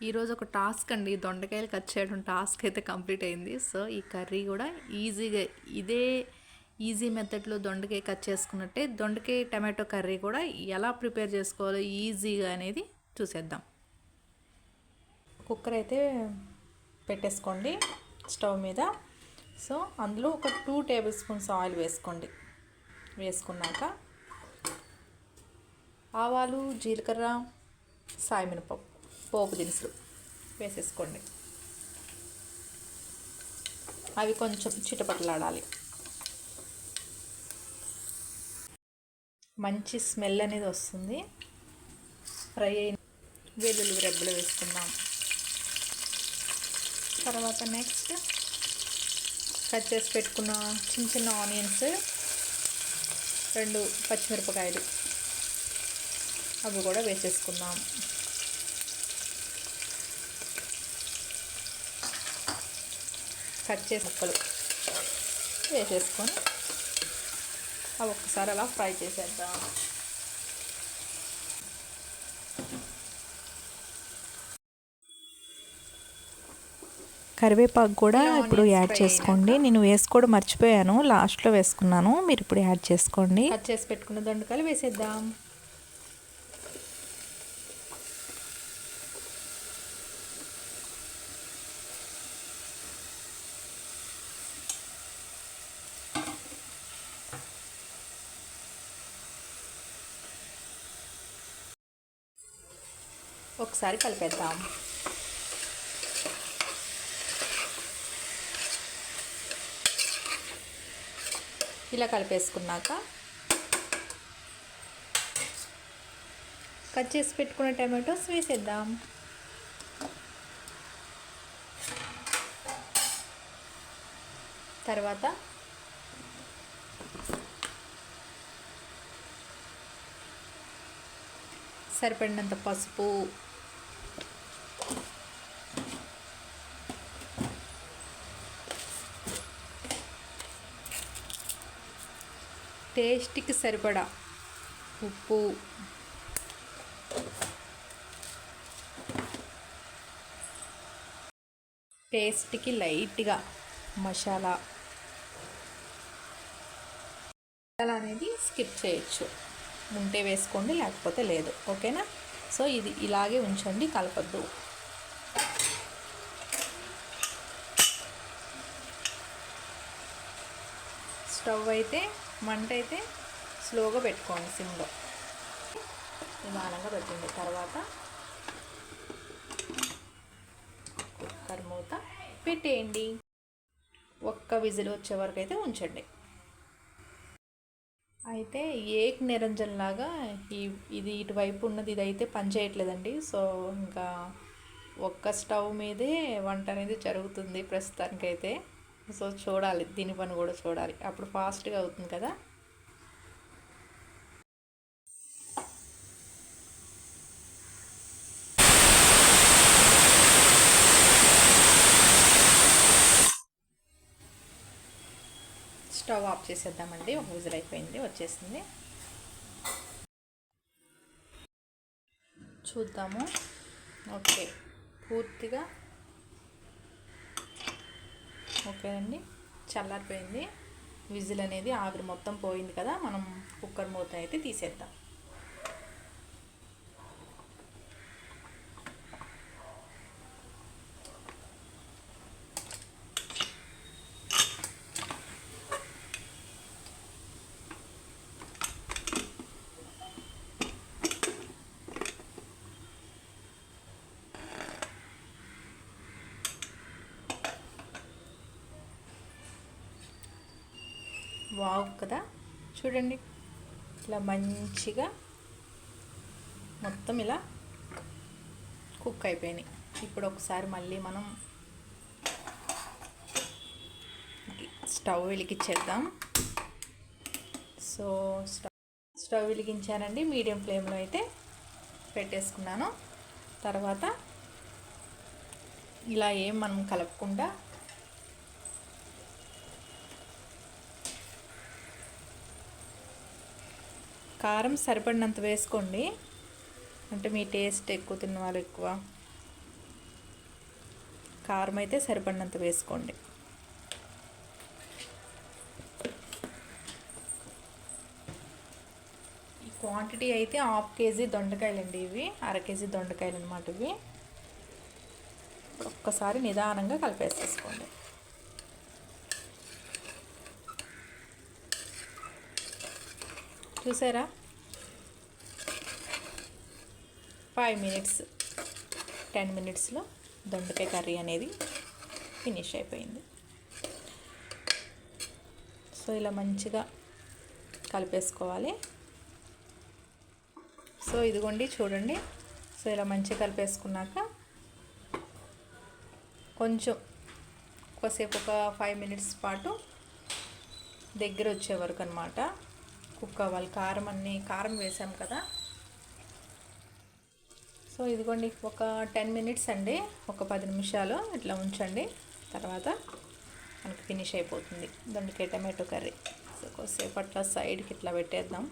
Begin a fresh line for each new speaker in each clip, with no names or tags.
ఈరోజు ఒక టాస్క్ అండి, దొండకాయలు కట్ చేయడం టాస్క్ అయితే కంప్లీట్ అయింది. సో ఈ కర్రీ కూడా ఈజీగా ఇదే ఈజీ మెథడ్లో దొండకాయ కట్ చేసుకున్నట్టే దొండకాయ టమాటో కర్రీ కూడా ఎలా ప్రిపేర్ చేసుకోవాలో ఈజీగా అనేది చూసేద్దాం. కుక్కర్ అయితే పెట్టేసుకోండి స్టవ్ మీద. సో అందులో ఒక 2 టేబుల్ స్పూన్స్ ఆయిల్ వేసుకోండి. వేసుకున్నాక ఆవాలు, జీలకర్ర, సాయమినపప్పు, పోపు దినుసులు వేసేసుకోండి. అవి కొంచెం చిటపటలాడాలి. మంచి స్మెల్ అనేది వస్తుంది. ఫ్రై అయిన వెల్లుల్లి రెబ్బలు వేసుకుందాం. తర్వాత నెక్స్ట్ కట్ చేసి పెట్టుకున్న చిన్న చిన్న ఆనియన్స్, 2 పచ్చిమిరపకాయలు అవి కూడా వేసేసుకుందాం. కట్ చేసి ముక్కలు వేసేసుకొని అవి ఒక్కసారి అలా ఫ్రై చేసేద్దాం.
కరివేపాకు కూడా ఇప్పుడు యాడ్ చేసుకోండి. నేను వేసుకోవడం మర్చిపోయాను, లాస్ట్లో వేసుకున్నాను. మీరు ఇప్పుడు యాడ్ చేసుకోండి.
కట్ చేసి పెట్టుకున్న దొండకాయలు వేసేద్దాం. ఒకసారి కలిపేద్దాం. ఇలా కలిపేసుకున్నాక కట్ చేసి పెట్టుకున్న టమాటోస్ వేసేద్దాం. తర్వాత సరిపడినంత పసుపు, టేస్ట్కి సరిపడా ఉప్పు, టేస్ట్కి లైట్గా మసాలా అనేది స్కిప్ చేయొచ్చు. ఉంటే వేసుకోండి, లేకపోతే లేదు. ఓకేనా? సో ఇది ఇలాగే ఉంచండి, కలపద్దు. స్టవ్ అయితే మంట అయితే స్లోగా పెట్టుకోండి, సిమ్లో నిదానంగా పెట్టండి. తర్వాత కుక్కర్ మూత పెట్టేయండి. ఒక్క విజిల్ వచ్చే వరకు అయితే ఉంచండి. అయితే ఏక్ నిరంజన్ లాగా ఇది ఇటువైపు ఉన్నది ఇదైతే పని చేయట్లేదండి. సో ఇంకా ఒక్క స్టవ్ మీదే వంట అనేది జరుగుతుంది ప్రస్తుతానికైతే. సో చూడాలి, దీని పని కూడా చూడాలి, అప్పుడు ఫాస్ట్గా అవుతుంది కదా. స్టవ్ ఆఫ్ చేసేద్దామండి. ఒక విజిల్ అయిపోయింది, వచ్చేసింది. చూద్దాము. ఓకే, పూర్తిగా ఓకే అండి, చల్లారిపోయింది. విజిల్ అనేది ఆవిరి మొత్తం పోయింది కదా. మనం కుక్కర్ మూత అయితే తీసేద్దాం. వావ్ కదా, చూడండి ఇలా మంచిగా మొత్తం ఇలా కుక్ అయిపోయినాయి. ఇప్పుడు ఒకసారి మళ్ళీ మనం స్టవ్ వెలిగించేద్దాం. సో స్టవ్ వెలిగించానండి, మీడియం ఫ్లేమ్లో అయితే పెట్టేసుకున్నాను. తర్వాత ఇలా ఏం మనం కలపకుండా కారం సరిపడినంత వేసుకోండి. అంటే మీ టేస్ట్ ఎక్కువ తిన్న వాళ్ళు ఎక్కువ, కారం అయితే సరిపడినంత వేసుకోండి. ఈ క్వాంటిటీ అయితే 1/2 కేజీ దొండకాయలండి, ఇవి 1/2 కేజీ దొండకాయలు అన్నమాట. ఇవి ఒక్కసారి నిదానంగా కలిపేసేసుకోండి. చూసారా, 5 మినిట్స్ 10 మినిట్స్లో దొండకాయ కర్రీ అనేది ఫినిష్ అయిపోయింది. సో ఇలా మంచిగా కలిపేసుకోవాలి. సో ఇదిగోండి చూడండి. సో ఇలా మంచిగా కలిపేసుకున్నాక కొంచెం కొద్దిసేపు ఒక 5 మినిట్స్ పాటు దగ్గర వచ్చే వరకు అనమాట కుక్ అవ్వాలి. కారం వేసాం కదా. సో ఇదిగోండి ఒక 10 మినిట్స్ అండి, ఒక 10 నిమిషాలు ఇట్లా ఉంచండి. తర్వాత మనకి ఫినిష్ అయిపోతుంది దొండకాయ టమాటో కర్రీ. సో కొద్దిసేపు అట్లా సైడ్కి ఇట్లా పెట్టేద్దాం.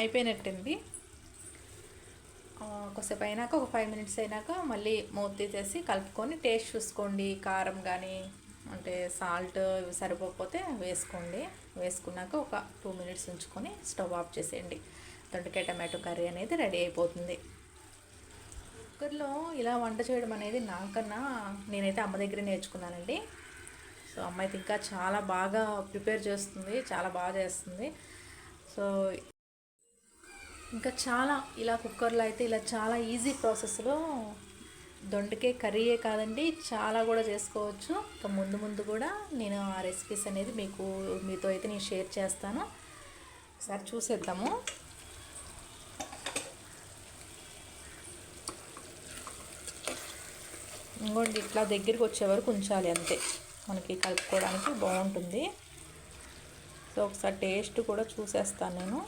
అయిపోయినట్టండి. కొద్దిసేపు అయినాక ఒక 5 మినిట్స్ అయినాక మళ్ళీ మూత తీసేసి కలుపుకొని టేస్ట్ చూసుకోండి. కారం కానీ అంటే సాల్ట్ ఇవి సరిపోకపోతే వేసుకోండి. వేసుకున్నాక ఒక 2 మినిట్స్ ఉంచుకొని స్టవ్ ఆఫ్ చేసేయండి. దొండకాయ టమాటో కర్రీ అనేది రెడీ అయిపోతుంది. కుక్కర్లో ఇలా వంట చేయడం అనేది నాకన్నా నేనైతే అమ్మ దగ్గర నేర్చుకున్నానండి. సో అమ్మ అయితే ఇంకా చాలా బాగా ప్రిపేర్ చేస్తుంది, చాలా బాగా చేస్తుంది. సో ఇంకా చాలా ఇలా కుక్కర్లో అయితే ఇలా చాలా ఈజీ ప్రాసెస్లో దొండకాయ కర్రీయే కాదండి, చాలా కూడా చేసుకోవచ్చు. ఇంకా ముందు కూడా నేను ఆ రెసిపీస్ అనేది మీతో అయితే నేను షేర్ చేస్తాను. ఒకసారి చూసేద్దాము. ఇంకోటి ఇట్లా దగ్గరికి వచ్చే వరకు ఉంచాలి, అంతే మనకి కలుపుకోవడానికి బాగుంటుంది. సో ఒకసారి టేస్ట్ కూడా చూసేస్తాను నేను.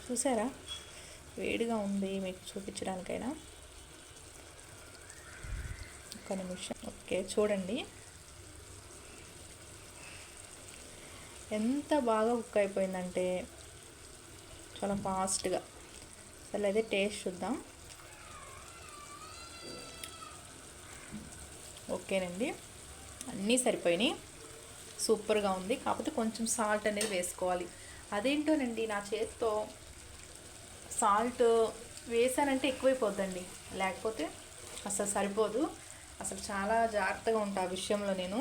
చూసారా, వేడిగా ఉంది, మీకు చూపించడానికైనా. ఒక నిమిషం. ఓకే చూడండి ఎంత బాగా కుక్ అయిపోయిందంటే చాలా ఫాస్ట్గా. అసలు అయితే టేస్ట్ చూద్దాం. ఓకేనండి, అన్నీ సరిపోయినాయి, సూపర్గా ఉంది. కాకపోతే కొంచెం సాల్ట్ అనేది వేసుకోవాలి. అదేంటోనండి నా చేతితో సాల్ట్ వేసానంటే ఎక్కువైపోద్దండి, లేకపోతే అసలు సరిపోదు. అసలు చాలా జాగ్రత్తగా ఉంటా ఆ విషయంలో, నేను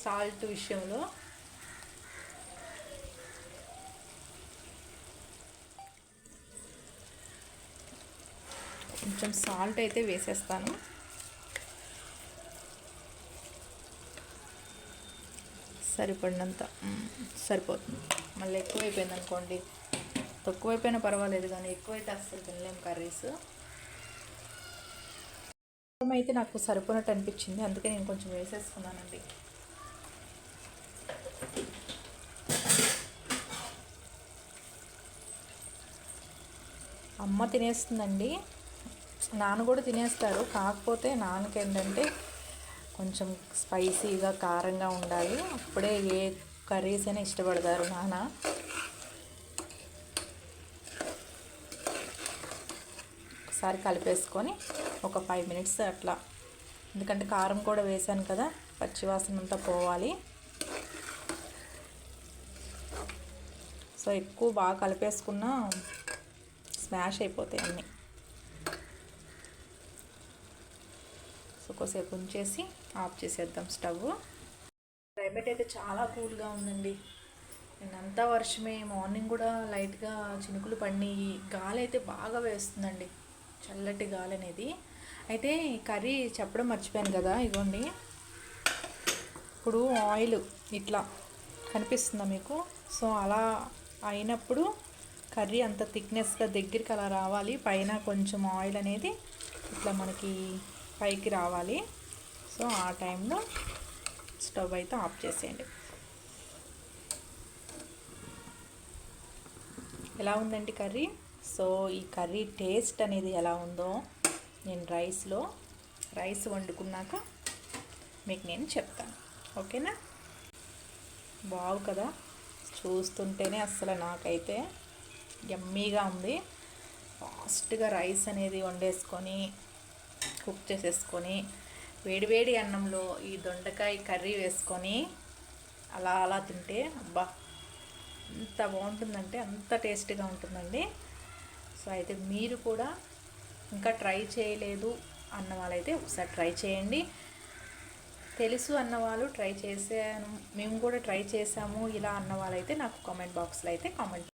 సాల్ట్ విషయంలో. కొంచెం సాల్ట్ అయితే వేసేస్తాను. సరిపడినంత సరిపోతుంది. మళ్ళీ ఎక్కువైపోయింది అనుకోండి, తక్కువైపోయినా పర్వాలేదు, కానీ ఎక్కువైతే అస్సలు తినలేము కర్రీస్. అయితే నాకు సరిపోయినట్టు అనిపించింది, అందుకే నేను కొంచెం వేసేసుకున్నానండి. అమ్మ తినేస్తుందండి, నాన్న కూడా తినేస్తారు. కాకపోతే నాన్నకి ఏంటంటే కొంచెం స్పైసీగా కారంగా ఉండాలి, అప్పుడే ఏ కర్రీస్ అయినా ఇష్టపడతారు నాన్న. ఒకసారి కలిపేసుకొని ఒక 5 మినిట్స్ అట్లా, ఎందుకంటే కారం కూడా వేసాను కదా, పచ్చివాసన అంతా పోవాలి. సో ఎక్కువ బాగా కలిపేసుకున్నా స్మాష్ అయిపోతాయి అన్నీ. సో కొద్దిసేపు ఉంచేసి ఆఫ్ చేసేద్దాం స్టవ్. క్లైమేట్ అయితే చాలా కూల్గా ఉందండి. నిన్నంతా వర్షమే, మార్నింగ్ కూడా లైట్గా చినుకులు పడి గాలి అయితే బాగా వేస్తుందండి, చల్లటి గాలి అనేది. అయితే కర్రీ చెప్పడం మర్చిపోయాను కదా, ఇగోండి ఇప్పుడు ఆయిల్ ఇట్లా కనిపిస్తుందా మీకు? సో అలా అయినప్పుడు కర్రీ అంత థిక్నెస్గా దగ్గరికి అలా రావాలి, పైన కొంచెం ఆయిల్ అనేది ఇట్లా మనకి పైకి రావాలి. సో ఆ టైంలో స్టవ్ అయితే ఆఫ్ చేసేయండి. ఎలా ఉందండి కర్రీ? సో ఈ కర్రీ టేస్ట్ అనేది ఎలా ఉందో నేను రైస్ వండుకున్నాక మీకు నేను చెప్తాను, ఓకేనా? బాగు కదా, చూస్తుంటేనే అస్సలు నాకైతే యమ్మీగా ఉంది. ఫాస్ట్గా రైస్ అనేది వండేసుకొని కుక్ చేసేసుకొని వేడివేడి అన్నంలో ఈ దొండకాయ కర్రీ వేసుకొని అలా అలా తింటే అబ్బా ఎంత బాగుంటుందంటే అంత టేస్టీగా ఉంటుందండి. సో అయితే మీరు కూడా ఇంకా ట్రై చేయలేదు అన్న వాళ్ళైతే ఒకసారి ట్రై చేయండి. తెలుసు అన్నవాళ్ళు ట్రై చేసాను, మేము కూడా ట్రై చేసాము ఇలా అన్న వాళ్ళైతే నాకు కామెంట్ బాక్స్లో అయితే కామెంట్.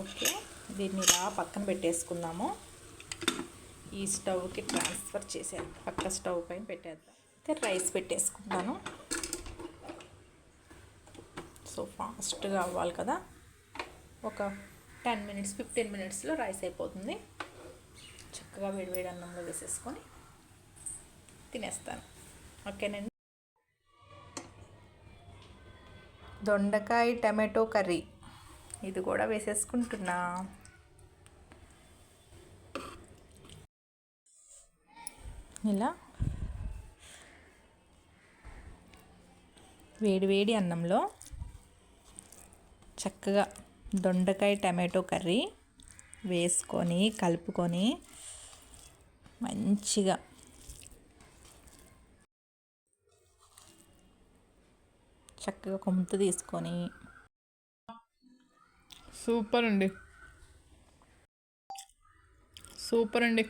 ఓకే, దీన్ని ఇలా పక్కన పెట్టేసుకుందాము. ఈ స్టవ్కి ట్రాన్స్ఫర్ చేసాను, పక్క స్టవ్ పైన పెట్టేద్దాం. అయితే రైస్ పెట్టేసుకుంటాను. సో ఫాస్ట్గా అవ్వాలి కదా, ఒక 10 మినిట్స్ 15 మినిట్స్లో రైస్ అయిపోతుంది. చక్కగా వేడివేడి అన్నంలో వేసేసుకొని తినేస్తాను. ఓకేనండి. దొండకాయ టమాటో కర్రీ ఇది కూడా వేసేసుకుంటున్నా. ఇలా వేడివేడి అన్నంలో చక్కగా దొండకాయ టమాటో కర్రీ వేసుకొని కలుపుకొని మంచిగా చక్కగా కొమ్ముత తీసుకొని.
సూపర్ అండి, సూపర్ అండి.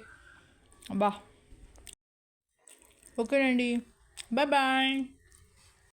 అబ్బా, ఓకేనండి, బాయ్ బాయ్.